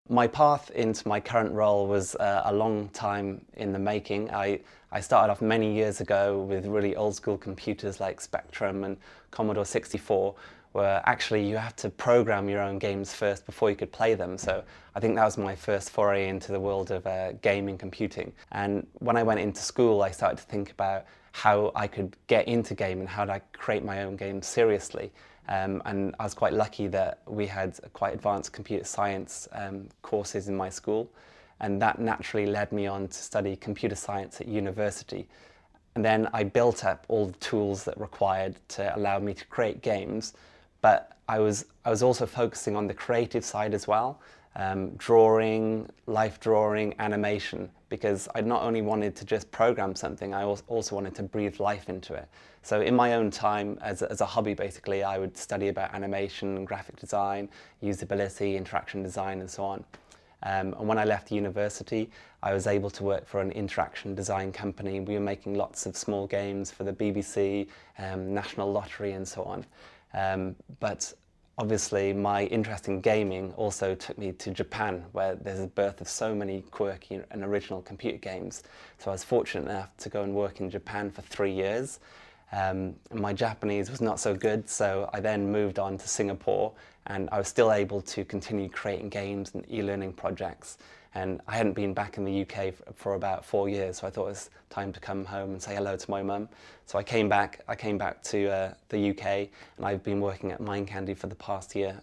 My path into my current role was a long time in the making. I started off many years ago with really old school computers like Spectrum and Commodore 64, where actually you have to program your own games first before you could play them. So I think that was my first foray into the world of gaming computing. And when I went into school, I started to think about how I could get into gaming, how I create my own games seriously. And I was quite lucky that we had quite advanced computer science courses in my school, and that naturally led me on to study computer science at university. And then I built up all the tools that required to allow me to create games, but I was also focusing on the creative side as well, drawing, life drawing, animation, because I not only wanted to just program something, I also wanted to breathe life into it. So in my own time, as a hobby basically, I would study about animation, graphic design, usability, interaction design and so on. And when I left university, I was able to work for an interaction design company. We were making lots of small games for the BBC, National Lottery and so on. But obviously my interest in gaming also took me to Japan, where there's a birth of so many quirky and original computer games. So I was fortunate enough to go and work in Japan for 3 years. My Japanese was not so good, so I then moved on to Singapore, and I was still able to continue creating games and e-learning projects. And I hadn't been back in the UK for about 4 years, so I thought it was time to come home and say hello to my mum. So I came back to the UK, and I've been working at Mind Candy for the past year.